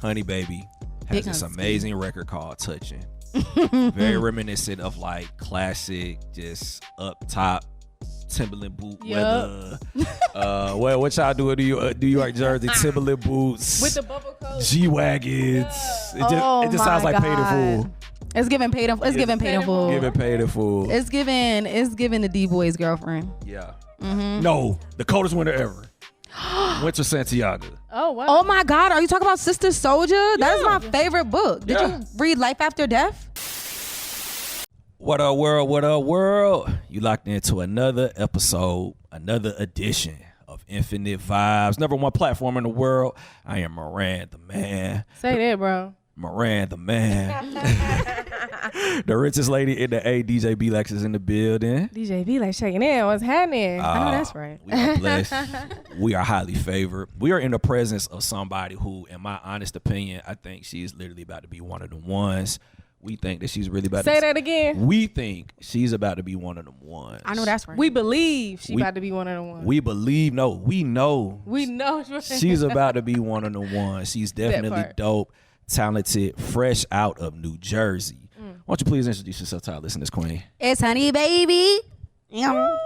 Honey Bxby has this amazing record called Touching. Very reminiscent of like classic, just up top Timberland boot weather. Well, what y'all do in New York, Jersey? Timberland boots with the bubble coat, G-wagons. Yeah. It just sounds like Paid in Full. It's giving Paid in Full. It's giving Paid in Full. Giving Paid in Full. It's giving the D-Boy's girlfriend. Yeah. No, the coldest winter ever. Winter Santiago. Oh wow. Oh my God, are you talking about Sister Soldier? That is my favorite book. Did you read Life After Death? What up, world? What up, world? You locked into another episode, another edition of Infinite Vibes. Number one platform in the world. I am Moran, the man. Say that, bro. Moran, the man. The richest lady in the A, DJ B-Lex is in the building. DJ B-Lex shaking in. What's happening? I know that's right. We are blessed. We are highly favored. We are in the presence of somebody who, in my honest opinion, I think she is literally about to be one of the ones. We think that she's really about to... Say that again. We think she's about to be one of them ones. I know that's right. We believe she's about to be one of the ones. We believe, no, we know. We know. She's about to be one of the ones. She's definitely dope, talented, fresh out of New Jersey. Why don't you please introduce yourself to our listeners, Queen? It's Honey Bxby. I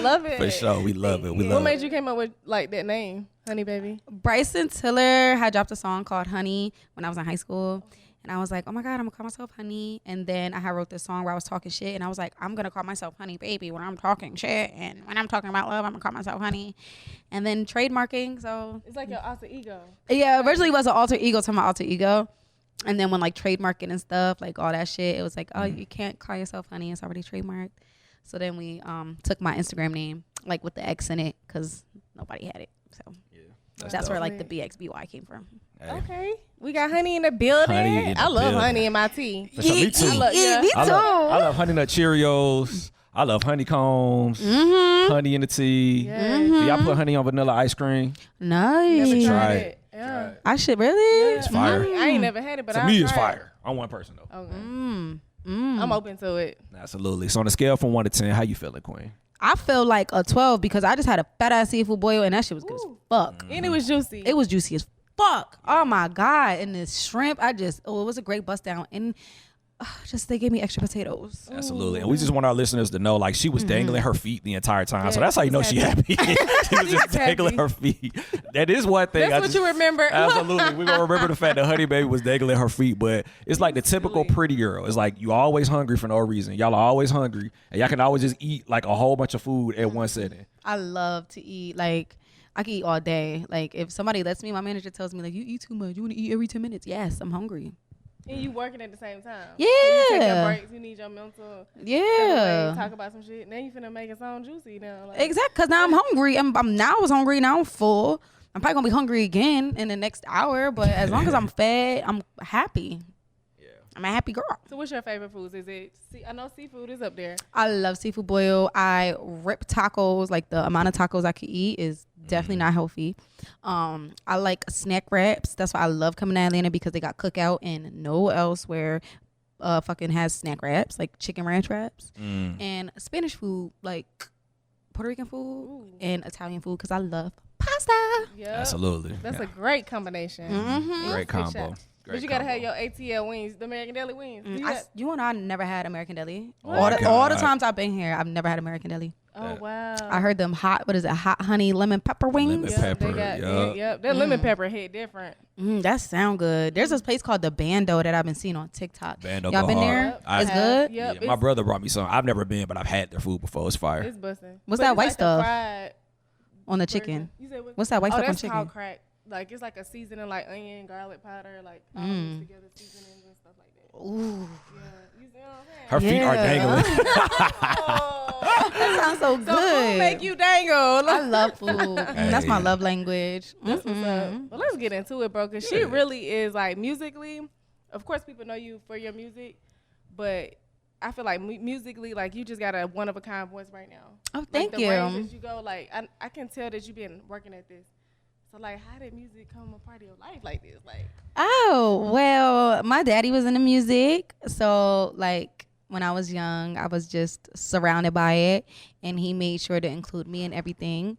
love it. For sure. We love it. What made you came up with like that name, Honey Bxby? Bryson Tiller had dropped a song called Honey when I was in high school. And I was like, oh my God, I'm gonna call myself Honey. And then I had wrote this song where I was talking shit. And I was like, I'm gonna call myself Honey Bxby when I'm talking shit. And when I'm talking about love, I'm gonna call myself Honey. And then trademarking, so. It's like your alter ego. Yeah, originally it was an alter ego to my alter ego. And then when like trademarking and stuff, like all that shit, it was like, oh, you can't call yourself Honey. It's already trademarked. So then we took my Instagram name, like with the X in it, because nobody had it. So that's where like the BXBY came from. Hey. Okay. We got Honey in the building. I love honey in my tea. For sure, me too. Me too. I love Honey Nut Cheerios. I love honeycombs. Honey in the tea. Do y'all put honey on vanilla ice cream? Nice. Never Try it. it. Yeah. I should really. It's fire. I ain't never had it, but to me, it's fire. I'm one person though. Okay. I'm open to it. Absolutely. So on a scale from 1 to 10, how you feeling, Queen? I feel like a 12 because I just had a fat ass seafood boil and that shit was good as fuck. And it was juicy. It was juicy as fuck. Oh my God. And this shrimp, it was a great bust down. And just they gave me extra potatoes. Absolutely. And we just want our listeners to know, like, she was dangling her feet the entire time. Yeah, so that's how you know she happy. She was just dangling her feet. That is one thing. That's what you remember. Absolutely. We're going to remember the fact that Honey Bxby was dangling her feet. But it's like the typical pretty girl. It's like you always hungry for no reason. Y'all are always hungry. And y'all can always just eat like a whole bunch of food at one sitting. I love to eat. Like, I can eat all day. Like, if somebody lets me, my manager tells me, like, you eat too much. You want to eat every 10 minutes. Yes, I'm hungry. And you working at the same time. Yeah. So you take your breaks. You need your mental. Yeah. Talk about some shit. Now you finna make it sound juicy now. Like. Exactly. Because now I'm hungry. Now I was hungry. Now I'm full. I'm probably going to be hungry again in the next hour. But as long as I'm fed, I'm happy. Yeah. I'm a happy girl. So what's your favorite foods? I know seafood is up there. I love seafood boil. I rip tacos. Like the amount of tacos I could eat is definitely not healthy. I like snack wraps. That's why I love coming to Atlanta because they got Cookout and no elsewhere fucking has snack wraps, like chicken ranch wraps. And Spanish food, like Puerto Rican food and Italian food because I love pasta. Yeah, absolutely. That's a great combination. Great combo. But you gotta have your ATL wings, the American Deli wings. You and I never had American Deli. All the times I've been here, I've never had American Deli. Oh wow! I heard them hot honey lemon pepper wings. Lemon pepper, that lemon pepper hit different. That sound good. There's this place called the Bando that I've been seeing on TikTok. Bando, y'all been there? It's good. Yeah, my brother brought me some. I've never been, but I've had their food before. It's fire. It's busting. What's that white stuff fried on the chicken? You said what's that white stuff on that's chicken? called crack. Like it's like a seasoning, like onion, garlic powder, like all mixed together seasonings and stuff like that. Ooh. Yeah, you see what I'm saying? Her feet are dangling. That sounds so good. Food make you dangle. I love food. That's my love language. That's what's up. Well, let's get into it, bro. Cause she really is like musically. Of course, people know you for your music, but I feel like musically, like you just got a one of a kind voice right now. Oh, thank you. The range that you go, like I can tell that you've been working at this. So, like, how did music come a part of your life like this? Like, oh, well, my daddy was into music. So, like, when I was young, I was just surrounded by it. And he made sure to include me in everything.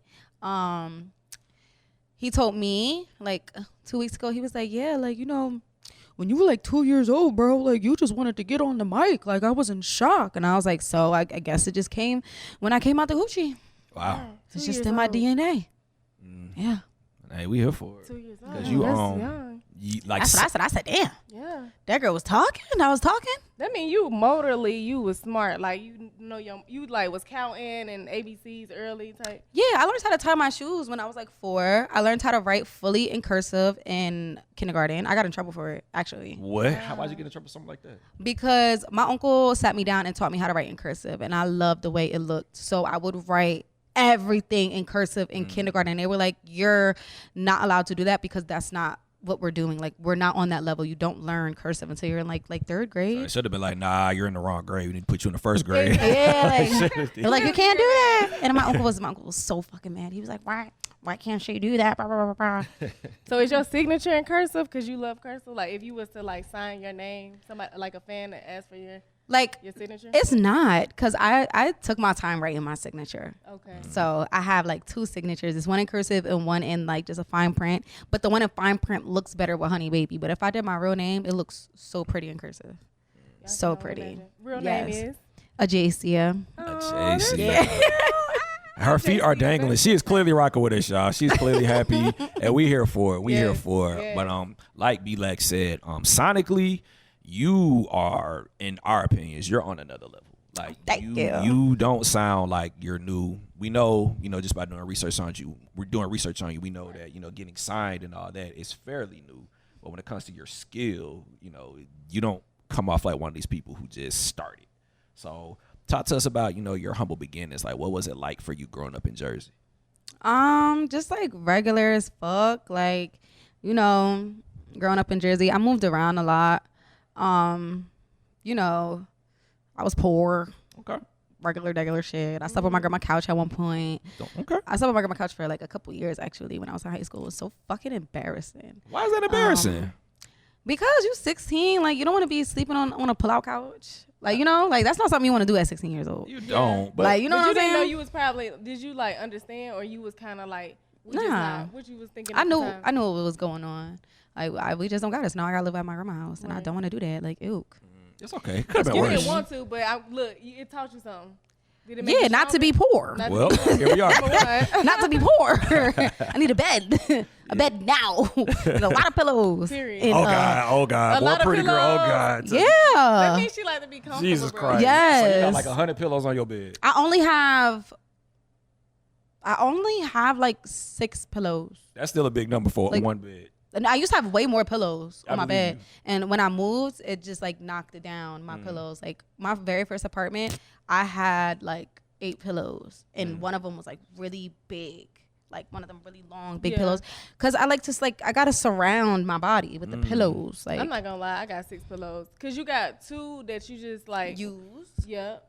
he told me like 2 weeks ago, he was like, yeah, like, you know, when you were like 2 years old, bro, like you just wanted to get on the mic. Like I was in shock. And I was like, so I guess it just came when I came out the hoochie. Wow. It's just in my DNA. Yeah. Hey, we here for it. 2 years old. Because you young. like That's what I said. I said, damn. Yeah. That girl was talking. I was talking. That mean you motorly, you was smart. Like you know you like was counting and ABCs early type. Yeah, I learned how to tie my shoes when I was like 4. I learned how to write fully in cursive in kindergarten. I got in trouble for it, actually. what? Why'd you get in trouble for something like that? Because my uncle sat me down and taught me how to write in cursive, and I loved the way it looked. So I would write everything in cursive in kindergarten. And they were like, you're not allowed to do that because that's not what we're doing. Like, we're not on that level. You don't learn cursive until you're in like 3rd grade. So it should have been like, nah, you're in the wrong grade. We need to put you in the 1st grade. Yeah, they're like, you can't do that. And my uncle was so fucking mad. He was like, why can't she do that? Blah, blah, blah, blah. So is your signature in cursive because you love cursive? Like if you was to like sign your name, somebody like a fan that asked for your signature? It's not, because I took my time writing my signature. Okay. So I have like 2 signatures. It's one in cursive and one in like just a fine print. But the one in fine print looks better with Honey Bxby. But if I did my real name, it looks so pretty in cursive. So pretty. Real name is? Ajacia. Yeah. Her feet are dangling. She is clearly rocking with us, y'all. She's clearly happy, and we here for it. We here for it. But like B-Lex said, sonically, you are, in our opinions, you're on another level. Like you don't sound like you're new. We know, just by doing research on you, we're doing research on you. We know that, getting signed and all that is fairly new. But when it comes to your skill, you don't come off like one of these people who just started. So talk to us about, your humble beginnings. Like, what was it like for you growing up in Jersey? Just like regular as fuck. Like, growing up in Jersey, I moved around a lot. I was poor. Okay. Regular shit. I slept on my grandma's couch at one point. Okay. I slept on my grandma's couch for like a couple years actually when I was in high school. It was so fucking embarrassing. Why is that embarrassing? Because you're 16, like you don't want to be sleeping on a pull-out couch. Like, like that's not something you want to do at 16 years old. You don't. But like, you know what I'm saying? Didn't know you was probably, did you like understand or you was kind of like, what you was thinking? I knew what was going on. Like, we just don't got us. Now I gotta live at my grandma's house, and I don't want to do that. Like, ew. It's okay. Could have been you worse. didn't want to, but it taught you something. Did it make you not to be poor. Well, here we are. Not to be poor. I need a bed. A bed now. And a lot of pillows. Period. And, oh God. What pretty girl. Oh God. That Yeah. means she like to be comfortable. Jesus bro. Christ. Yes. So you got like 100 pillows on your bed. I only have like 6 pillows. That's still a big number for Like, one bed. And I used to have way more pillows on my believe bed. you. And when I moved, it just like knocked it down, my pillows. Like my very first apartment, I had like 8 pillows. And one of them was like really big. Like one of them really long, big pillows. Cause I like to I gotta surround my body with the pillows. Like I'm not gonna lie, I got 6 pillows. Cause you got 2 that you just like use. Yep.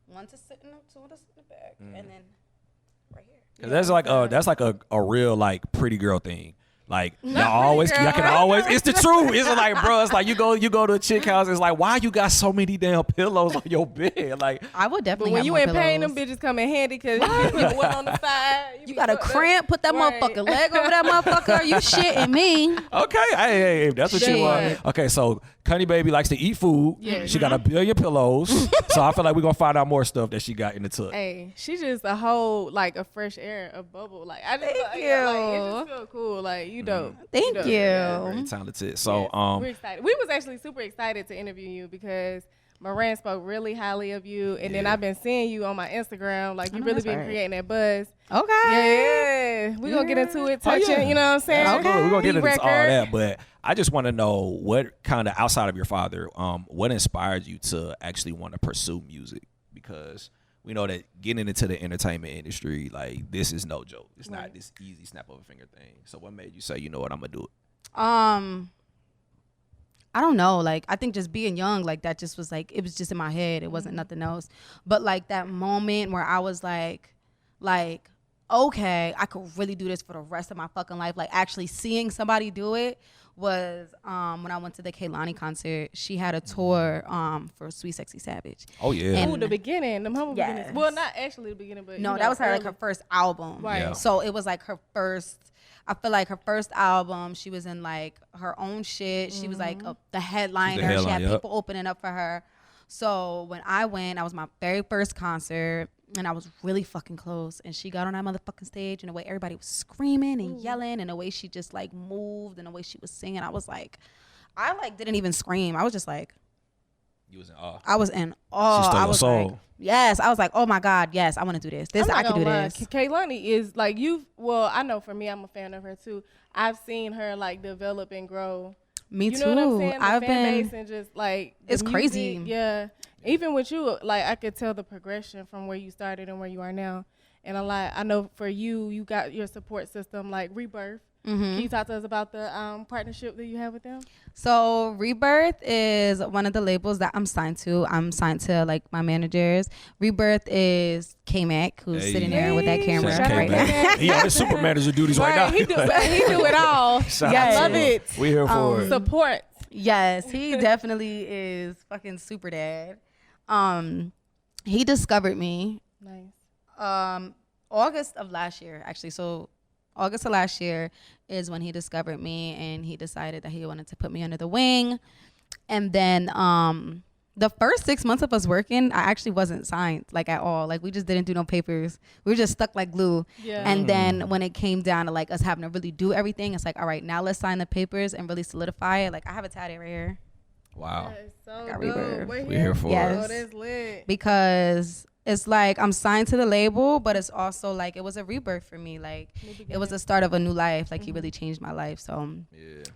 One to sit in the, 2 to sit in the back. And then right here. Cause that's like a real like pretty girl thing. Like y'all can girl. always. It's the truth. It's like, bro. It's like you go to a chick house. It's like, why you got so many damn pillows on your bed? Like, I would definitely. But when have you more ain't paying pillows. them bitches come in handy because you put one on the side. You got a cramp. Put that motherfucking leg over that motherfucker. You shitting me? okay, hey, that's what you want. Shit. Okay, so Honey Bxby likes to eat food. Yeah. She got a billion pillows. So I feel like we're gonna find out more stuff that she got in the tuck. Hey, she's just a whole like a fresh air, a bubble. Like I just Thank like, you. it just feel cool. Like you dope. Thank you. Very talented. So we're excited. We was actually super excited to interview you because Moran spoke really highly of you, and then I've been seeing you on my Instagram. Like you really been creating that buzz. Okay. Yeah, we gonna get into it, touching. You know what I'm saying? Okay, we're gonna get into all record. that, but I just want to know what kind of, outside of your father, what inspired you to actually want to pursue music? Because we know that getting into the entertainment industry, like this is no joke. It's not this easy snap of a finger thing. So what made you say, you know what, I'm gonna do it? I don't know. Like, I think just being young, like that just was like, it was just in my head. It wasn't nothing else. But like that moment where I was like, okay, I could really do this for the rest of my fucking life. Like actually seeing somebody do it was when I went to the Kehlani concert. She had a tour for Sweet Sexy Savage. Oh yeah. And the beginning, the humble Yes. beginnings. Well, not actually the beginning, but no, that was her like her first album. Right. Yeah. So it was like her first I feel like her first album, she was in like her own shit. She was like the headliner. She had people opening up for her. So when I went, that was my very first concert, and I was really fucking close. And she got on that motherfucking stage, and the way everybody was screaming and yelling, and the way she just like moved, and the way she was singing, I was like, I like didn't even scream. I was just like, you was in awe. I was in awe. She stole I your was soul. like, yes. I was like, oh my God, yes, I want to do this. I can do this. Kehlani is like well, I know for me, I'm a fan of her too. I've seen her like develop and grow. Me too. You know what I'm saying? The fan base and just like it's music, crazy. Yeah. Even with you, like I could tell the progression from where you started and where you are now. And I know for you got your support system like Rebirth. Can you talk to us about the partnership that you have with them? So Rebirth is one of the labels that I'm signed to. I'm signed to like my managers. Rebirth is K-Mac, who's sitting there with that camera right now. He on his super manager duties right now. He do it all. I love it. We here for it. Support. Yes, he definitely is fucking super dad. He discovered me. Nice. August of last year, actually. So August of last year is when he discovered me, and he decided that he wanted to put me under the wing. And then the first 6 months of us working, I actually wasn't signed like at all. Like we just didn't do no papers. We were just stuck like glue. Yeah. And then when it came down to like us having to really do everything, it's like, all right, now let's sign the papers and really solidify it. Like I have a tattoo right here. Wow. That is so Got dope. Rebirth. We're here for it. Oh, that's lit. Because it's like I'm signed to the label, but it's also like it was a rebirth for me. Like it was the start of a new life. Like he really changed my life. So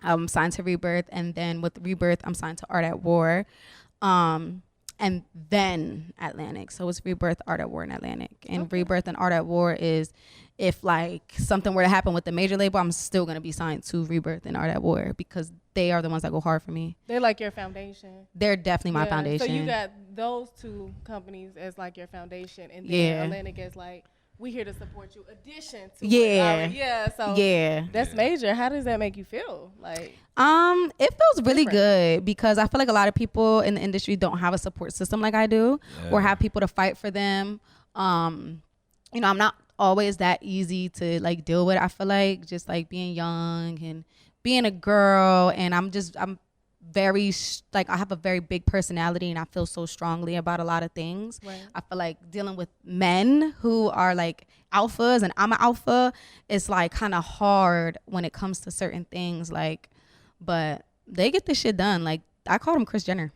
I'm signed to Rebirth, and then with Rebirth, I'm signed to Art at War, and then Atlantic. So it's Rebirth, Art at War, and Atlantic. And Rebirth and Art at War is if like something were to happen with the major label, I'm still gonna be signed to Rebirth and Art at War because they are the ones that go hard for me. They're like your foundation. They're definitely my foundation. So you got those two companies as like your foundation, and then Atlantic is like, we here to support you. Addition to So that's major. How does that make you feel? Like it feels really good because I feel like a lot of people in the industry don't have a support system like I do, or have people to fight for them. I'm not always that easy to like deal with. I feel like just like being young and being a girl, and I'm very like I have a very big personality, and I feel so strongly about a lot of things. Right. I feel like dealing with men who are like alphas, and I'm an alpha, is like kind of hard when it comes to certain things. Like, but they get this shit done. Like I called him Kris Jenner.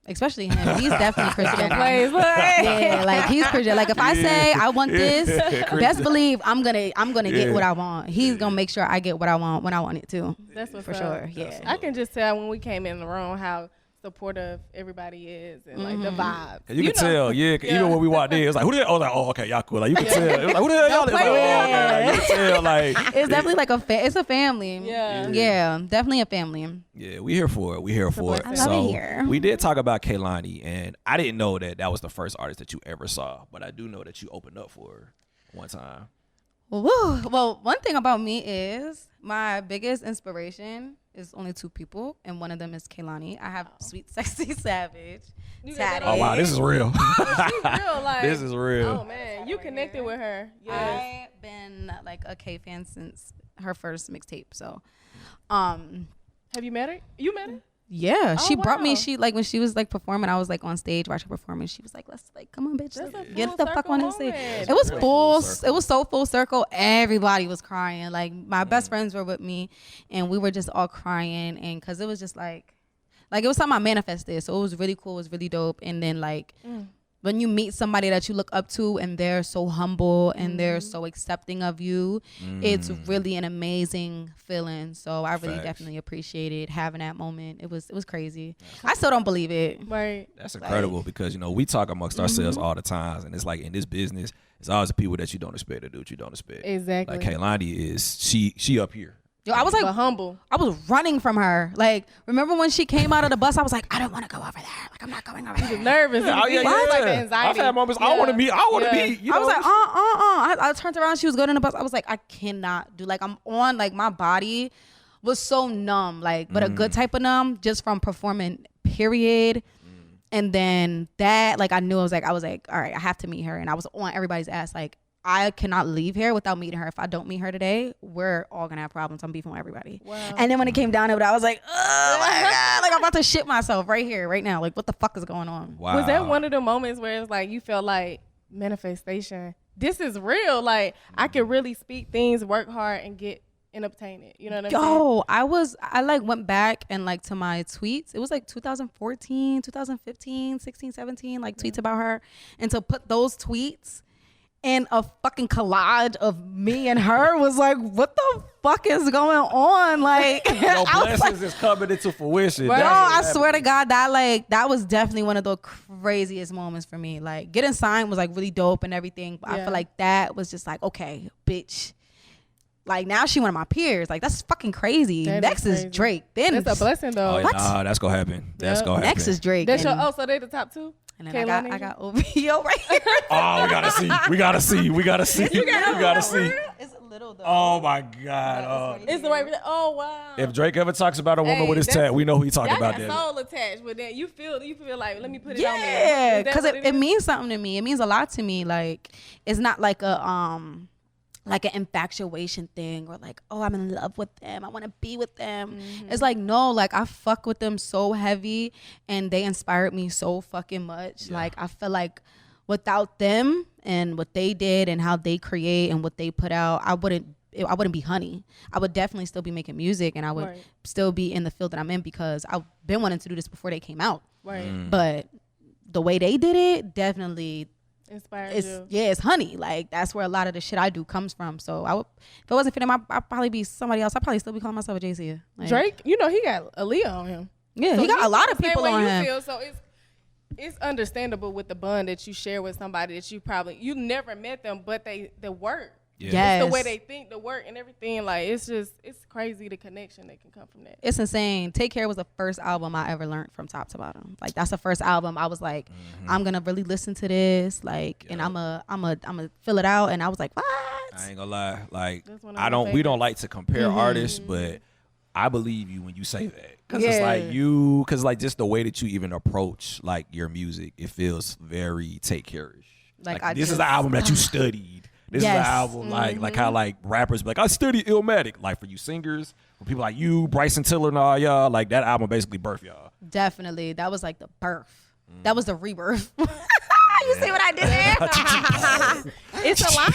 Especially him. He's definitely Kris Jenner. Yeah, like he's Kris Jenner. Like if I say I want this, best believe I'm gonna get what I want. He's gonna make sure I get what I want when I want it too. That's what's for sure. Yeah, I can just tell when we came in the room how supportive everybody is, and like the vibe. You can tell, even when we walked in, it's like, who the hell? I was like, oh, okay, y'all cool. Like you can tell. It was like, who the hell y'all? It's like, you can tell, like it's definitely like it's a family. Yeah, definitely a family. Yeah, we here for it. We here for it. I love it here. We did talk about Kehlani, and I didn't know that was the first artist that you ever saw, but I do know that you opened up for her one time. Well, one thing about me is my biggest inspiration is only two people, and one of them is Kehlani. I have Sweet Sexy Savage. Oh wow, this is real. She's real, like, this is real. Oh man, you connected with her. Yes. I've been like a K fan since her first mixtape. So, have you met her? You met her? Yeah, she brought me. She like when she was like performing, I was like on stage watching her performing. She was like, "Let's like come on, bitch, get the fuck on the stage." It was full. It was so full circle. Everybody was crying. Like my best friends were with me, and we were just all crying. And because it was just like it was something I manifested. So it was really cool. It was really dope. And then like. When you meet somebody that you look up to and they're so humble and they're so accepting of you, it's really an amazing feeling. So I really definitely appreciated having that moment. It was crazy. I still don't believe it. Right. That's incredible because, we talk amongst ourselves all the time. And it's like in this business, it's always the people that you don't expect to do what you don't expect. Exactly. Like Kehlani is, she up here. Yo, I was like humble. I was running from her. Like, remember when she came out of the bus? I was like, I don't want to go over there. Like, I'm not going over there. She was nervous. Like the anxiety. I've had moments. I want to meet. I was like, I turned around. She was good in the bus. I was like, I cannot do. Like, I'm on. Like, my body was so numb. Like, but a good type of numb, just from performing. Period. And then that, like, I was like, all right, I have to meet her. And I was on everybody's ass. Like, I cannot leave here without meeting her. If I don't meet her today, we're all gonna have problems. I'm beefing with everybody. Wow. And then when it came down to it, I was like, oh my God, like I'm about to shit myself right here, right now. Like, what the fuck is going on? Wow. Was that one of the moments where it's like you felt like manifestation? This is real. Like I can really speak things, work hard, and obtain it. You know what I'm saying? I like went back and like to my tweets. It was like 2014, 2015, 16, 17, like tweets about her. And to put those tweets in a fucking collage of me and her was like, what the fuck is going on? Like, your blessings is coming into fruition. Bro, I swear to God, that was definitely one of the craziest moments for me. Like, getting signed was like really dope and everything, but I feel like that was just like, okay, bitch. Like, now she one of my peers. Like, that's fucking crazy. Next is Drake. Then it's a blessing though. Oh, nah, that's gonna happen. That's gonna happen. Next is Drake. So they the top two. And then I got OVO right here. Oh, we gotta see. It's a little though. Oh my God. It's the way. Oh wow. If Drake ever talks about a woman with his tat, we know who he talking about. That soul attached, but then you feel like, let me put it on me. Yeah, because it means something to me. It means a lot to me. Like, it's not like like an infatuation thing or like, oh, I'm in love with them, I want to be with them. It's like, no, like I fuck with them so heavy and they inspired me so fucking much. Like, I feel like without them and what they did and how they create and what they put out, I wouldn't be Honey. I would definitely still be making music and I would still be in the field that I'm in because I've been wanting to do this before they came out. But the way they did it definitely inspired you. Yeah, it's Honey. Like, that's where a lot of the shit I do comes from. So if it wasn't for them, I'd probably be somebody else. I'd probably still be calling myself a JC. Like, Drake, you know, he got a Leo on him. Yeah, so he got a lot of people on him. So it's understandable with the bond that you share with somebody that you never met them, but the work. Yes. It's the way they think, the work and everything. Like, it's crazy the connection that can come from that. It's insane. Take Care was the first album I ever learned from top to bottom. Like, that's the first album I was like, I'm gonna really listen to this, like, and I'm a fill it out. And I was like, what? I ain't gonna lie. Like, we don't like to compare artists, but I believe you when you say that. Cause it's like just the way that you even approach like your music, it feels very Take Care-ish. Like this is the album that you studied. This is the album, like how like rappers be like, I studied Illmatic. Like for you singers, for people like you, Bryson Tiller and all y'all, like that album basically birthed y'all. Definitely. That was like the birth. That was the rebirth. You see what I did there? It's a lot.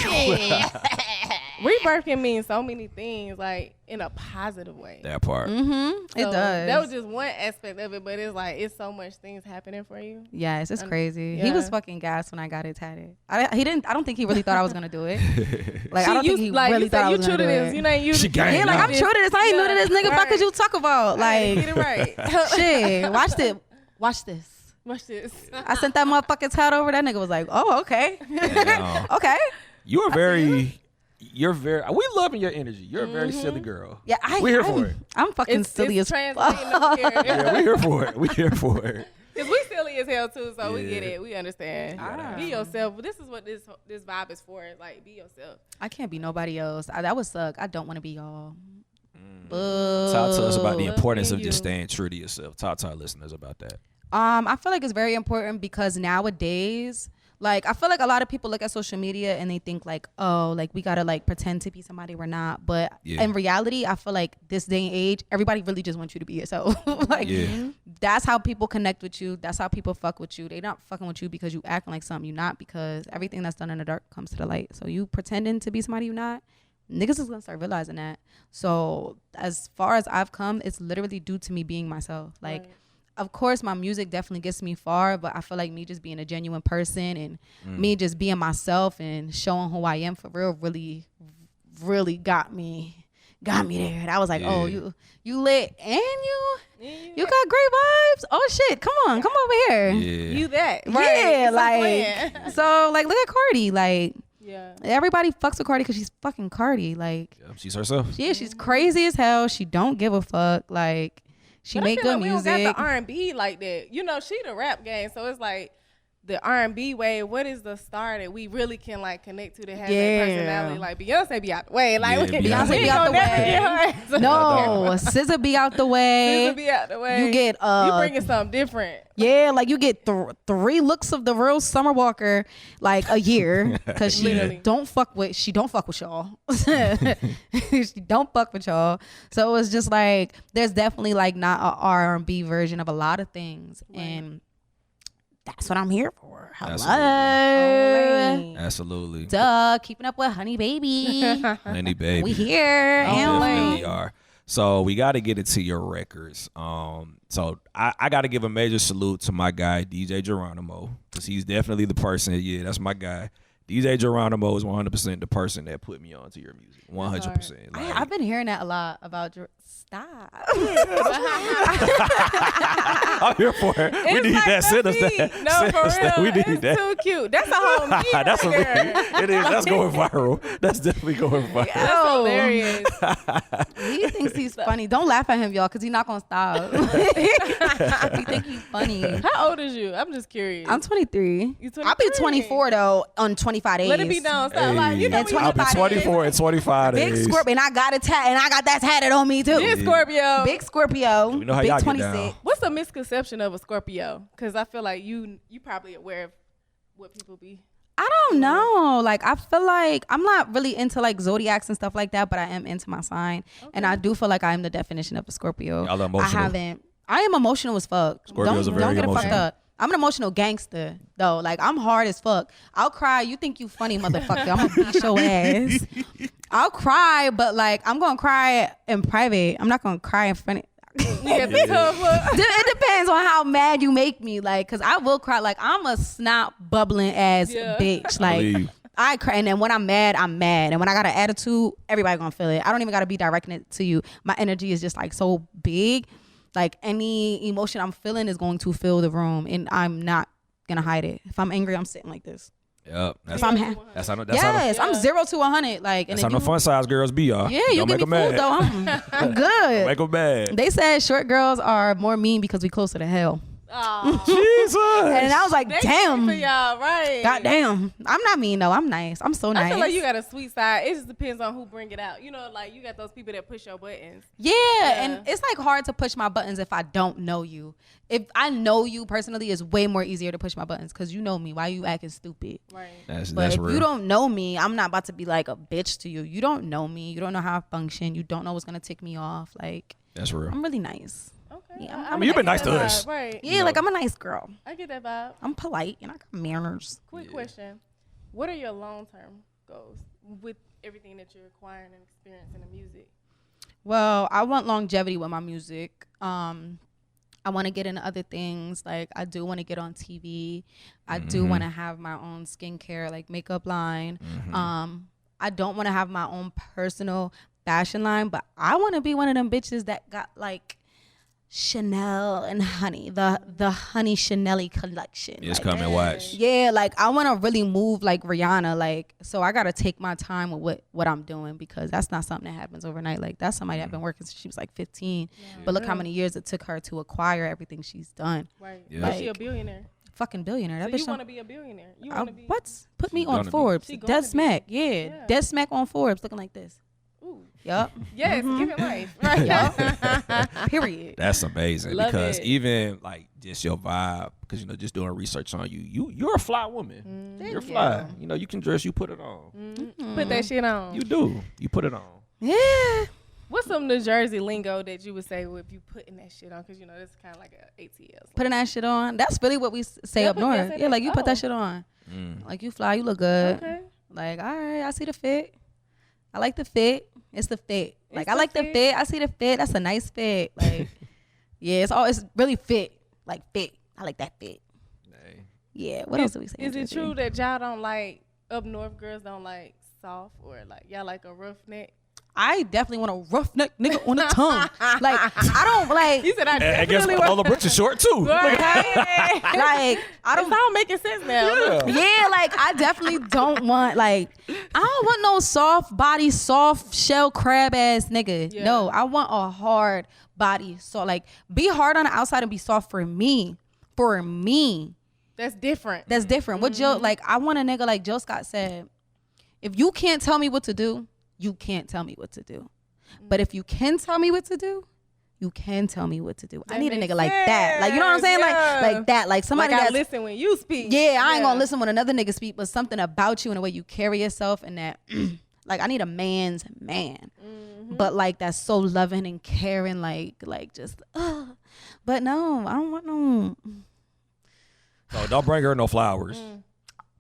Rebirth can mean so many things, like in a positive way. That part. It does. That was just one aspect of it, but it's like it's so much things happening for you. Yes, it's crazy. He was fucking gassed when I got it tatted. I don't think he really thought I was gonna do it. Like, I don't think he really thought I was gonna do it. You know, you. Yeah, like, I'm true to this. I ain't new to this, nigga. Fuck, could you talk about? Like, get it right. Shit, watch this. Watch this. I sent that motherfucking tat over. That nigga was like, oh, okay. Okay. You're very, we loving your energy. You're a very silly girl. Yeah, we're here for it. I'm fucking silly as fuck. Yeah, we're here for it. We're here for it. Cause we silly as hell too, so we get it. We understand. Be yourself. This is what this vibe is for. Like, be yourself. I can't be nobody else. That would suck. I don't want to be y'all. Talk to us about the importance of just staying true to yourself. Talk to our listeners about that. I feel like it's very important because nowadays, like, I feel like a lot of people look at social media and they think like, oh, like we gotta like pretend to be somebody we're not. But in reality, I feel like this day and age, everybody really just wants you to be yourself. Like, that's how people connect with you. That's how people fuck with you. They not fucking with you because you acting like something you're not, because everything that's done in the dark comes to the light. So you pretending to be somebody you're not, niggas is gonna start realizing that. So as far as I've come, it's literally due to me being myself. Like, of course, my music definitely gets me far, but I feel like me just being a genuine person and me just being myself and showing who I am for real really got me there. And I was like, oh, you lit and you got great vibes. Oh shit, come over here. You that right? Yeah, like so, like, look at Cardi, like. Yeah. Everybody fucks with Cardi because she's fucking Cardi. Like, she's herself. Yeah, she's crazy as hell. She don't give a fuck. Like, she make good music. We don't got the R&B like that. You know, she the rap game, so it's like the R&B way, what is the star that we really can like connect to that has that personality? Like Beyonce be out the way. Like Beyonce be out the way. No, SZA be out the way. SZA be out the way. You get you bringing something different. Yeah, like you get 3 looks of the real Summer Walker like a year because she don't fuck with y'all. She don't fuck with y'all. So it's just like there's definitely like not a R&B version of a lot of things, and that's what I'm here for. Hello. Absolutely. Duh. Keeping up with Honey Bxby. Honey Bxby. We here. We definitely are. So we got to get into your records. So I got to give a major salute to my guy, DJ Geronimo, because he's definitely the person. Yeah, that's my guy. DJ Geronimo is 100% the person that put me onto your music. 100%. Like, I've been hearing that a lot about your stop. I'm here for it. We need that. Send us that. No, for real. We need it's that. too cute. That's a whole meme. That's it is. That's going viral. That's definitely going viral. That's hilarious. He thinks he's funny. Don't laugh at him, y'all, because he's not going to stop. He think he's funny. How old is you? I'm just curious. I'm 23. You 23? I'll be 24, though, on 25 days. Let it be known. Stop. Like, you know, I'll be 24 in 25 days. Big Scorpio. And I got that tatted on me, too. Big Scorpio. Big Scorpio. We know how Big y'all 26. get down. What's a misconception of a Scorpio? Because I feel like you probably aware of what people be. I don't know. Like, I feel like I'm not really into like zodiacs and stuff like that, but I am into my sign. Okay. And I do feel like I am the definition of a Scorpio. Y'all emotional. I am emotional as fuck. Scorpios are very don't get it emotional. fucked up. I'm an emotional gangster, though. Like, I'm hard as fuck. I'll cry. You think you funny, motherfucker. I'm going to beat your ass. I'll cry, but, like, I'm going to cry in private. I'm not going to cry in front of... It depends on how mad you make me. Like, because I will cry. Like, I'm a snot bubbling ass bitch. Like, I cry. And then when I'm mad, I'm mad. And when I got an attitude, everybody going to feel it. I don't even got to be directing it to you. My energy is just, like, so big. Like, any emotion I'm feeling is going to fill the room, and I'm not gonna hide it. If I'm angry, I'm sitting like this. Yep. That's I'm 0 to 100. Like, and that's how no fun size girls be, y'all. Yeah, you give me food though. I'm good. Make them mad. They said short girls are more mean because we closer to hell. Oh, Jesus. And I was like, damn. For y'all, right? God damn. I'm not mean though. I'm nice. I'm so nice. I feel like you got a sweet side. It just depends on who bring it out. You know, like you got those people that push your buttons. Yeah, and it's like hard to push my buttons if I don't know you. If I know you personally, it's way more easier to push my buttons because you know me. Why you acting stupid? Right. That's if real. You don't know me, I'm not about to be like a bitch to you. You don't know me. You don't know how I function. You don't know what's gonna tick me off. Like, that's real. I'm really nice. Okay. Yeah, I mean, you've been nice to us. Right. Yeah, like I'm a nice girl. I get that vibe. I'm polite and I got manners. Quick question. What are your long-term goals with everything that you're acquiring and experiencing in music? Well, I want longevity with my music. I want to get into other things. Like, I do want to get on TV. I do want to have my own skincare, like makeup line. I don't want to have my own personal fashion line, but I want to be one of them bitches that got like Chanel and Honey, the Honey Chanel collection. It's like, coming, watch. Yeah, like I want to really move like Rihanna, like, so I got to take my time with what I'm doing because that's not something that happens overnight. Like, that's somebody that's been working since she was like 15. But look how many years it took her to acquire everything she's done. Right. Yeah. Like, she a billionaire. Fucking billionaire. That so bitch. You want to be a billionaire. You want to be. What? Put me on Forbes. Dead smack. Yeah. Dead smack on Forbes looking like this. Ooh. Yup. Yes, give it life. Right. Yup. Period. That's amazing. Love because it. even like just your vibe, because you know, just doing research on you're a fly woman. You're fly. You know, you can dress, you put it on. Put that shit on. You do. You put it on. Yeah. What's some New Jersey lingo that you would say if you putting that shit on? Because, you know, that's kind of like a ATL. Putting that shit on. That's really what we say up north. Yeah, like you put that shit on. Like you fly, you look good. Okay. Like, all right, I see the fit. I like the fit. It's the fit. Like, I like the fit. fit. I see the fit. That's a nice fit. Like, yeah, it's really fit. Like, fit. I like that fit. Hey. Yeah. What else do we say? Is it true that y'all don't like, up north girls don't like soft or like, y'all like a rough neck? I definitely want a rough neck nigga on the tongue. Like, I don't like. You said I guess Lola Brooks is short too. Right. Like, I don't. It's all making sense now. Yeah, like I definitely don't want I don't want no soft body, soft shell crab ass nigga. Yeah. No, I want a hard body. So like, be hard on the outside and be soft for me. For me. That's different. That's different. What Jill, like, I want a nigga like Jill Scott said, if you can't tell me what to do, you can't tell me what to do. But if you can tell me what to do, you can tell me what to do. I need a nigga like that. Like, you know what I'm saying? Like that. Like somebody like that listen when you speak. Yeah, I ain't gonna listen when another nigga speak, but something about you and the way you carry yourself and that like I need a man's man. But like that's so loving and caring, like just but no, I don't want no. So don't bring her no flowers.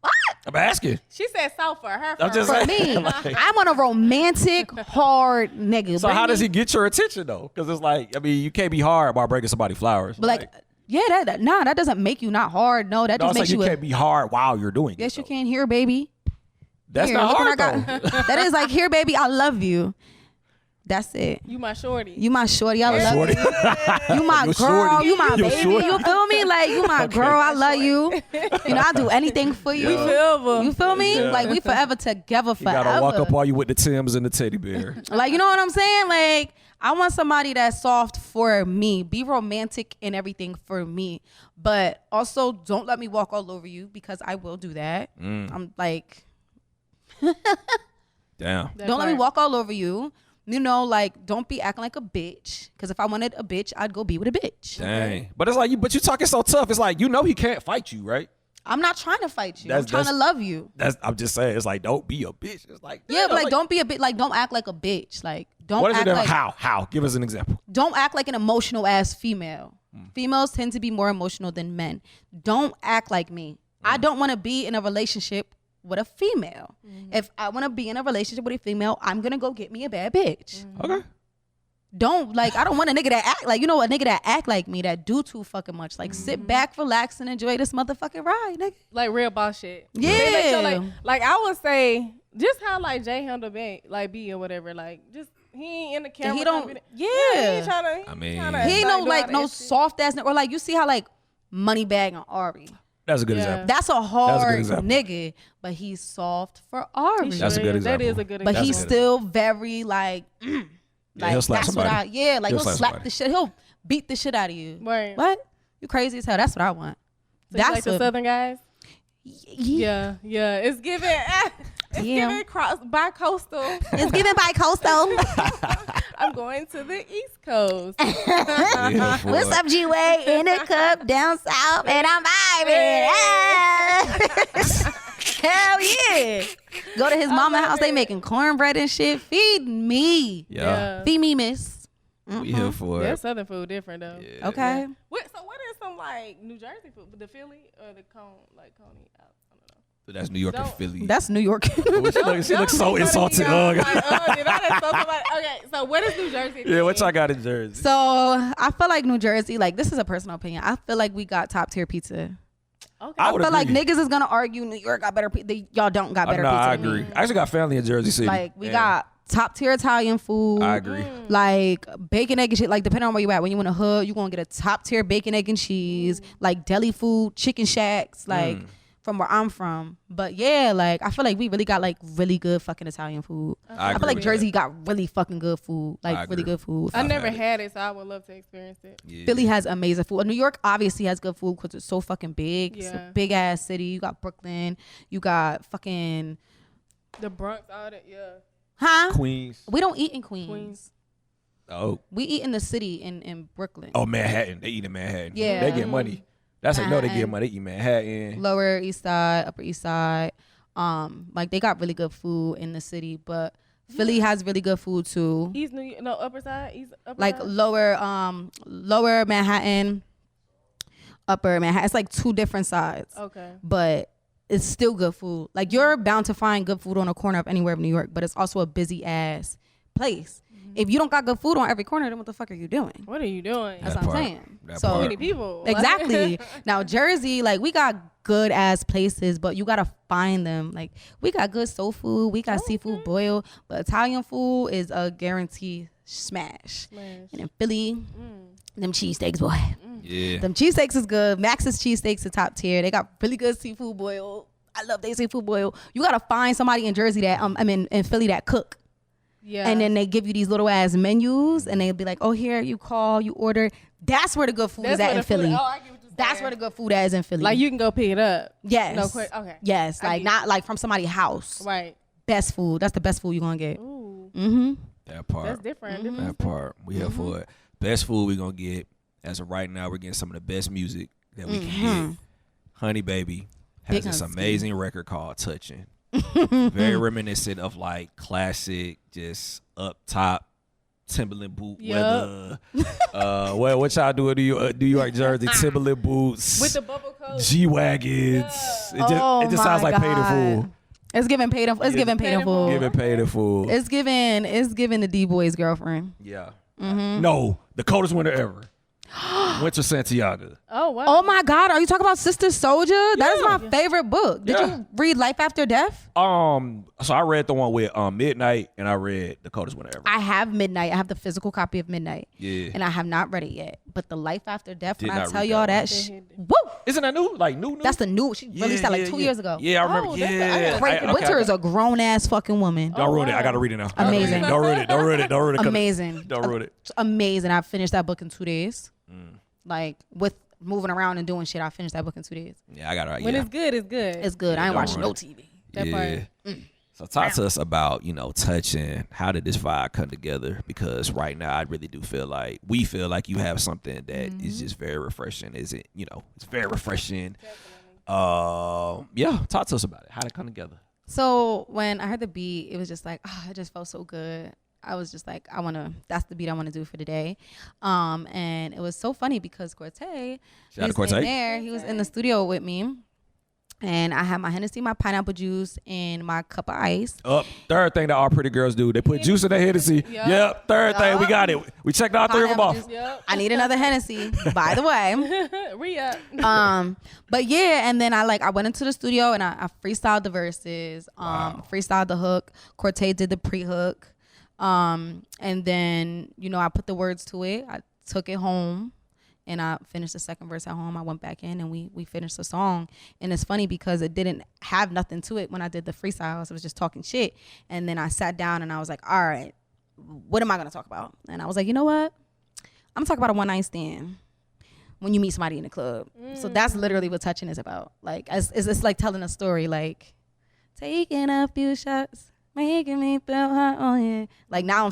What? I'm asking. She said so for her. I'm just For saying. me, I'm on a romantic, hard nigga. So how does he get your attention though? Because it's like, I mean, you can't be hard by bringing somebody flowers. But like yeah, that doesn't make you not hard. No, that just makes you can't be hard while you're doing it. Yes, you can. Here, baby. That's Here, not look hard what though. That is like, here, baby, I love you. That's it. You my shorty. You my shorty. I love Shorty. you. You my Your girl. shorty. You my Your baby. shorty. You feel me? Like, you my girl. I love you. You know, I do anything for you. You feel me? Yeah. Like, we forever together, You forever. gotta walk up on you with the Timbs and the teddy bear. Like, you know what I'm saying? Like, I want somebody that's soft for me. Be romantic and everything for me. But also, don't let me walk all over you, because I will do that. I'm like... Damn. Don't let me walk all over you. You know, like, don't be acting like a bitch. Because if I wanted a bitch, I'd go be with a bitch. Dang. But it's like you talking so tough. It's like, you know he can't fight you, right? I'm not trying to fight you. I'm trying to love you. I'm just saying, it's like, don't be a bitch. It's like, Yeah, but like, don't be a bitch. Like, don't act like a bitch. Like, don't what is act it? like... How? Give us an example. Don't act like an emotional ass female. Females tend to be more emotional than men. Don't act like me. I don't want to be in a relationship with a female. If I want to be in a relationship with a female, I'm gonna go get me a bad bitch. Okay. Don't, like, I don't want a nigga that act like, you know, a nigga that act like me, that do too fucking much. Like, sit back, relax, and enjoy this motherfucking ride, nigga. Like real boss shit. Yeah. Like I would say, just how like Jay handle be or whatever. Like, just he ain't in the camera. He don't. He ain't trying to. I mean, He ain't no like no soft ass, or like you see how like Moneybag and Ari. That's a good example. That's a hard example. nigga, but he's soft for Ari. That's a good example. That is a good But example. he's still very like, Yeah, he'll slap that's somebody. what like he'll slap somebody. the shit. He'll beat the shit out of you. Right. What? You crazy as hell. That's what I want. So that's like the Southern guys. Yeah. Yeah. It's giving. It's giving bi-coastal. It's giving bi-coastal. I'm going to the East Coast. What's up, G-Way? In a cup down south, and I'm vibing. Hell yeah. Go to his mama's house. They making cornbread and shit. Feed me. Yeah. Feed me, miss. We here for Their it. Southern food different though. Yeah. Okay. So what is some like New Jersey food? The Philly or the Coney? I don't know. That's New York and Philly. That's New York. She looks so insulted. Did I insult somebody? Okay, so what is New Jersey? Yeah, what y'all got in Jersey? So I feel like New Jersey, like this is a personal opinion. I feel like we got top tier pizza. Okay. I feel like niggas is gonna argue New York got better pizza. Y'all don't got better No, pizza. I than me. agree. I actually got family in Jersey City. Like we got top tier Italian food. I agree. Like bacon, egg, and shit. Like depending on where you at. When you in a hood, you gonna get a top tier bacon, egg, and cheese. Like deli food, chicken shacks. Like from where I'm from. But yeah, like I feel like we really got like really good fucking Italian food. I feel like Jersey got really fucking good food. Like really good food. I never had it, so I would love to experience it. Yeah. Philly has amazing food. New York obviously has good food because it's so fucking big. It's a big ass city. You got Brooklyn. You got fucking the Bronx, all that, huh? Queens. We don't eat in Queens. Oh. We eat in the city in Brooklyn. Oh, Manhattan. They eat in Manhattan. Yeah. They get money. That's how you know they get Manhattan. money. They eat Manhattan. Lower East Side, Upper East Side. Like they got really good food in the city, but Philly has really good food too. East New York, no, Upper Side, East Upper Like Side? lower Manhattan, Upper Manhattan. It's like two different sides. Okay. But it's still good food. Like you're bound to find good food on a corner of anywhere of New York, but it's also a busy ass place. If you don't got good food on every corner, then what the fuck are you doing? What are you doing? That's what I'm saying. So So many people. exactly. Now Jersey, like we got good ass places, but you gotta find them. Like we got good soul food, we got seafood boil, but Italian food is a guarantee smash. And in Philly, them cheesesteaks, boy. Yeah. Them cheesesteaks is good. Max's cheesesteaks are top tier. They got really good seafood boil. I love their seafood boil. You gotta find somebody in Jersey that in Philly that cook. Yeah. And then they give you these little ass menus, and they'll be like, "Oh, here you call, you order." That's where the good food is at in Philly. I get what you're That's saying. where the good food is in Philly. Like you can go pick it up. Yes. No quick. Okay. Yes. Like not like from somebody's house. Right. Best food. That's the best food you're gonna get. Ooh. Mm-hmm. That part. That's different. That part. We here for it. Best food we gonna get. As of right now, we're getting some of the best music that we can get. Honey Bxby has this amazing record called Touching. Very reminiscent of like classic, just up top Timberland boot weather. Well, what y'all do? New York Jersey Timberland boots with the bubble coat, G-wagons. Yeah. It just sounds like Paid in Full. It's giving Paid in Full. It's giving Paid in Full. Giving Paid in Full. It's giving the D-Boy's girlfriend. Yeah. No, the coldest winter ever. Winter Santiago. Oh wow. Oh my God, are you talking about Sister Soldier? That is my favorite book. Did you read Life After Death? So I read the one with Midnight, and I read The Coldest Winter Ever. I have Midnight. I have the physical copy of Midnight. Yeah. And I have not read it yet. But the Life After Death, Did when I not tell read y'all that that one. woo! Isn't that new? Like new? That's the new. She released that like 2 years ago. Yeah, I remember. Oh, that's yeah. Winter is a grown ass fucking woman. Don't ruin it. I gotta read it now. Amazing. Don't ruin it. Don't ruin it. Don't ruin it. Amazing. Don't ruin it. Amazing. I finished that book in 2 days. Like with moving around and doing shit, I finished that book in 2 days. Yeah, I got it. When it's good, it's good. It's good. Yeah, I ain't don't watching ruin no it. TV. That part. So talk to us about, touching. How did this vibe come together? Because right now I really do feel like you have something that is just very refreshing. Is it, it's very refreshing. Yeah, talk to us about it. How did it come together? So when I heard the beat, it was just like, it just felt so good. I was just like, that's the beat I want to do for the day. And it was so funny because Cortez, Shout out to Cortez. he was in the studio with me. And I had my Hennessy, my pineapple juice, and my cup of ice. Third thing that all pretty girls do, they put juice in their Hennessy. Yep. Third thing, we got it. We checked all 3 of them off. Yep. I need another Hennessy, by the way. Re-up. But yeah, and then I went into the studio and I freestyled the verses, freestyled the hook. Cortez did the pre-hook. And then, I put the words to it. I took it home. And I finished the second verse at home. I went back in and we finished the song. And it's funny because it didn't have nothing to it when I did the freestyles. I was just talking shit. And then I sat down and I was like, all right, what am I going to talk about? And I was like, you know what? I'm going to talk about a one-night stand when you meet somebody in the club. So that's literally what touching is about. Like, it's like telling a story, like taking a few shots. Making me feel hot, oh yeah. Like now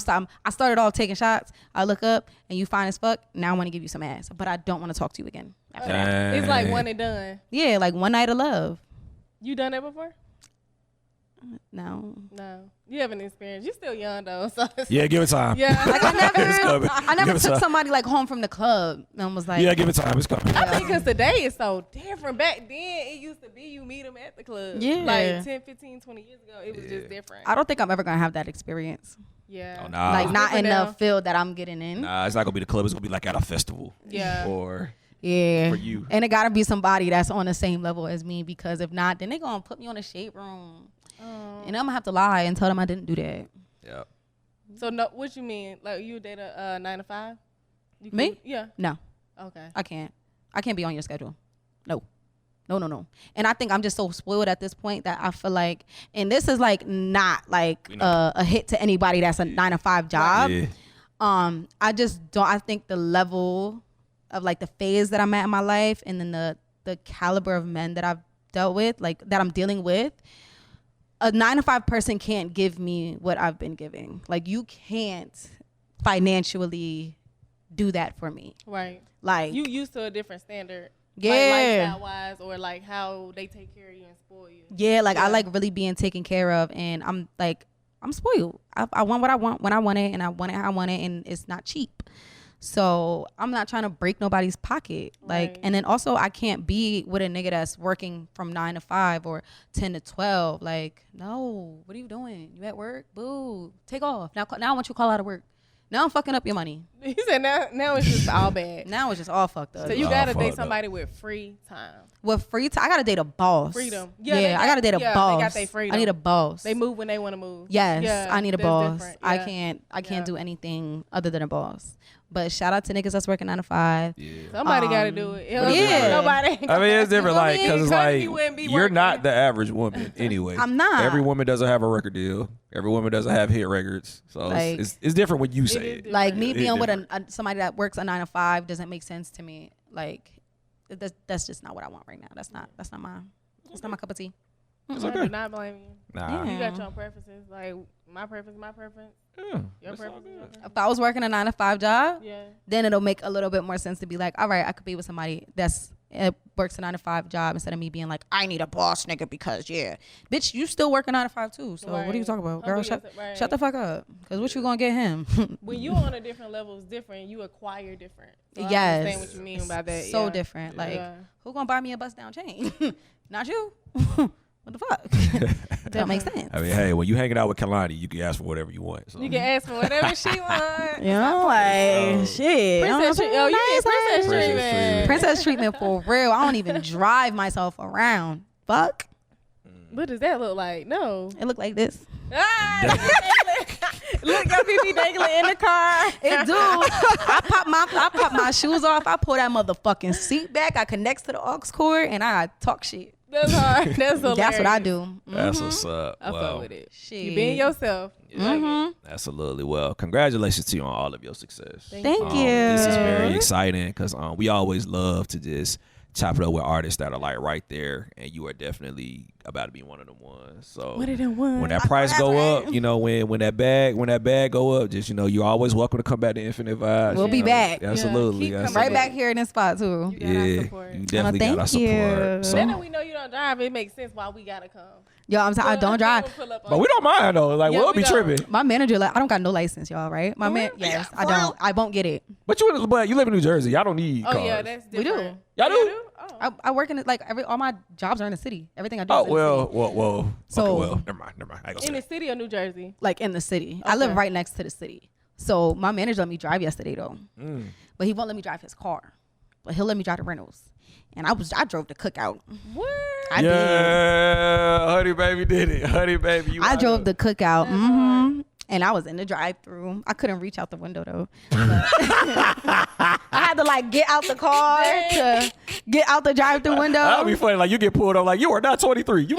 I started off taking shots. I look up and you fine as fuck. Now I want to give you some ass, but I don't want to talk to you again after that. It's like one and done. Yeah, like one night of love. You done that before? No. You haven't experienced. You're still young though. So Yeah, give it time. Yeah. Like I never Give it took time. somebody like home from the club and was like, Yeah, give it time. It's coming. I think because today is so different. Back then, it used to be you meet them at the club. Yeah. Like 10, 15, 20 years ago, it was just different. I don't think I'm ever gonna have that experience. Yeah. Oh, nah. Like not in Different the now. field that I'm getting in. Nah, it's not gonna be the club. It's gonna be like at a festival. Yeah. Or Yeah. for you. And it gotta be somebody that's on the same level as me, because if not, then they gonna put me on a shade room. And I'm gonna have to lie and tell them I didn't do that. Yeah. So no, what you mean? Like you date a 9 to 5? You Me? could- Yeah. No, Okay. I can't be on your schedule. No. And I think I'm just so spoiled at this point that I feel like, and this is like not like a hit to anybody that's a 9 to 5 job. Yeah. I just don't. I think the level of like the phase that I'm at in my life, and then the caliber of men that I've dealt with, like that I'm dealing with. A 9 to 5 person can't give me what I've been giving. Like you can't financially do that for me. Right. Like You used to a different standard. Yeah. Like lifestyle wise, or like how they take care of you and spoil you. yeah, like I like really being taken care of, and I'm spoiled. I want what I want when I want it, and I want it how I want it, and it's not cheap. So I'm not trying to break nobody's pocket. Like, Right. and then also I can't be with a nigga that's working from 9 to 5 or 10 to 12. Like, no, what are you doing? You at work? Boo, take off. Now I want you to call out of work. Now I'm fucking up your money. He said now it's just all bad. Now it's just all fucked up. So you All gotta fucked date up. somebody with free time. With free time, I gotta date a boss. Freedom. Yeah, Yeah, I gotta date a they boss. got their freedom. I need a boss. They move when they want to move. Yes, Yeah, I need a that's boss. different. I Yeah. can't Yeah. do anything other than a boss. But shout out to niggas that's working 9 to 5. Yeah. Somebody got to do it. Yeah. Nobody. I mean, it's different, like, because it's like, you wouldn't be you're working. not the average woman anyway. I'm not. Every woman doesn't have a record deal. Every woman doesn't have hit records. So Like, it's different when you say it. Like, me It's being with different. somebody that works a 9 to 5 doesn't make sense to me. Like, that's just not what I want right now. That's not my cup of tea. I do not blame you. Nah. Yeah. You got your own preferences. Like, my preference. Yeah, Your that's all preference. good. If I was working a 9 to 5 job, Yeah. then it'll make a little bit more sense to be like, all right, I could be with somebody that's works a 9 to 5 job instead of me being like, I need a boss nigga because bitch, you still work a 9 to 5 too. So what are you talking about, girl? Shut the fuck up. Cause what you gonna get him? When you on a different level, it's different. You acquire different. So I Yes. understand what you mean by that. So yeah. different. Like, Yeah. who gonna buy me a bust down chain? Not you. What the fuck? That makes sense. I mean, hey, when you hanging out with Kalani, you can ask for whatever you want. So. You can ask for whatever she wants. You know, like, shit. Princess treatment. Oh, you get princess Princess treatment. treatment. Princess treatment for real. I don't even drive myself around. Fuck. What does that look like? No. It look like this. Look, your PP dangling in the car. It do. I pop my shoes off. I pull that motherfucking seat back. I connects to the aux cord and I talk shit. That's hard. That's hilarious. That's what I do. That's what's up. I fuck with it. Shit. You being yourself. Absolutely. Well, congratulations to you on all of your success. Thank you. This is very exciting because we always love to just chop it up with artists that are like right there, and you are definitely about to be one of them ones. So What are them ones? when that price go up, you know, when that bag go up, just you're always welcome to come back to Infinite Vibes. We'll be back. Absolutely. Yeah, keep Come right back here in this spot too. You got our Yeah, support. you definitely thank got our support. you. So, Now that we know you don't drive, it makes sense why we gotta come. Yo, I don't drive. Pull up on but we don't mind though. Like Yeah, we'll we be don't. tripping. My manager, like, I don't got no license, y'all. Right? My man, yes, I don't. I won't get it. But you live in New Jersey. Y'all don't need Oh cars. yeah, that's We do. different. Y'all do? Oh. I work in it, like all my jobs are in the city. Everything I do. Oh is in the city. well. So- Okay, well, never mind. I ain't gonna say In the that. city of New Jersey. Like in the city. I live Okay. right next to the city. So my manager let me drive yesterday though. But he won't let me drive his car. But he'll let me drive the rentals. And I drove the cookout. What? I did. Yeah, Honey Baby did it. Honey Baby, you I out drove of- the cookout. Mm-hmm. And I was in the drive-thru. I couldn't reach out the window though. But I had to like get out the car to get out the drive-thru window. That would be funny. Like you get pulled up. Like you are not 23. You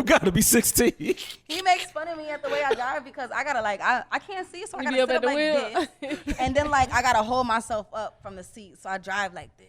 got to be 16. He makes fun of me at the way I drive because I gotta like I can't see, so I You gotta be sit up up at like the this, and then like I gotta hold myself up from the seat, so I drive like this.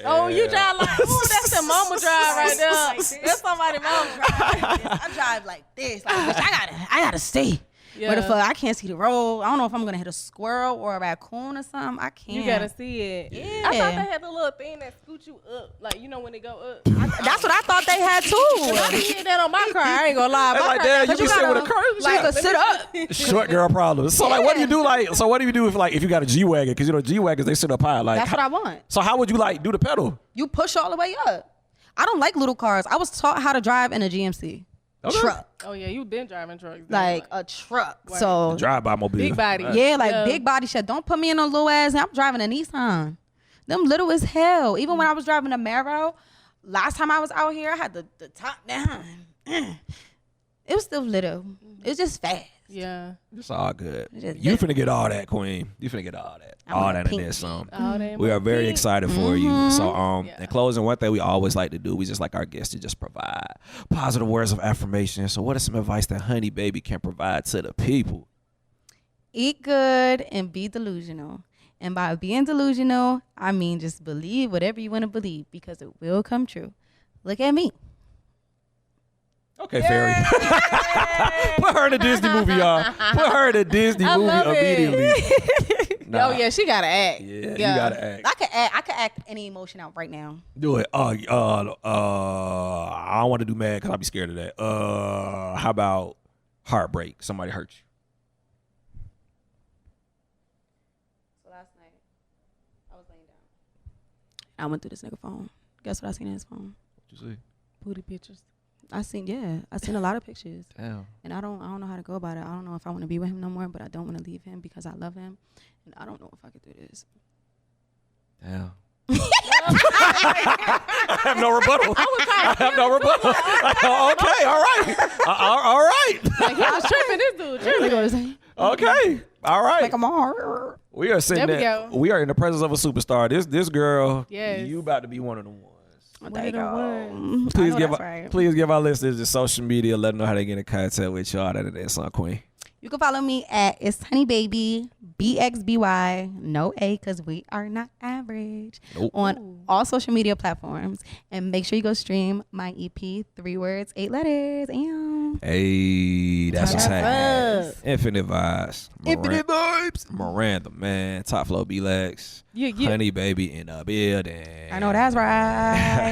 Oh, you drive like, ooh, that's the mama drive right there. Like this. That's somebody mama drive. Like this. I drive like this. Like, bitch, I gotta stay. Where the Yeah. fuck? I can't see the road. I don't know if I'm gonna hit a squirrel or a raccoon or something. I can't. You gotta see it. Yeah. I thought they had the little thing that scoot you up, like when it go up. That's what I thought they had too. I did that on my car. I ain't gonna lie. They My like, car damn, got- you be sitting with a car. Like a sit up. Short girl problems. So like, what do you do? Like, so what do you do if you got a G wagon? Because G wagons they sit up high. Like, That's what I want. So how would you like do the pedal? You push all the way up. I don't like little cars. I was taught how to drive in a GMC Okay. truck, Oh yeah, you been driving trucks. like a truck. Right. So Drive by mobile. Big body. Right. yeah, like Yeah. big body shit. Don't put me in a little ass. I'm driving a Nissan. Them little as hell. Even when I was driving a Marrow, last time I was out here, I had the top down. It was still little. It was just fast. Yeah. It's all good. Just You that. finna get all that, Queen. You finna get all that. I All want a that and pink then some. All that We are very money. excited for you. So, Yeah. in closing, one thing we always like to do, we just like our guests to just provide positive words of affirmation. So, what is some advice that Honey Baby can provide to the people? Eat good and be delusional. And by being delusional, I mean just believe whatever you want to believe because it will come true. Look at me. Okay, Fairy. Put her in a Disney movie, y'all. Put her in a Disney I movie love it. immediately. Nah. Oh yeah, she gotta act. Yeah, you gotta act. I could act any emotion out right now. Do it. I don't want to do mad because I'll be scared of that. How about heartbreak? Somebody hurt you. So last night, I was laying down. I went through this nigga phone. Guess what I seen in his phone? What you see? Booty pictures. I seen a lot of pictures. Damn. And I don't know how to go about it. I don't know if I want to be with him no more, but I don't want to leave him because I love him. And I don't know if I could do this. Damn. I have no rebuttal. I have no rebuttal. Okay, all right. All right. Like he was tripping. This dude tripping. Okay. All right. Like I'm all. We are sitting There we there. go. We are in the presence of a superstar. This girl, Yes. you about to be one of the ones. There you One of the go. Please give our listeners the social media. Let them know how they get in contact with y'all. That Sun Queen. You can follow me at It's Honey Bxby, Bxby, no A, because we are not average, on all social media platforms. And make sure you go stream my EP, 3 words, 8 letters. Hey, that's what's happening. Infinite vibes. Infinite vibes. Miranda, man. Top Flow B-Lex. Yeah. Honey Bxby in the building. I know that's right.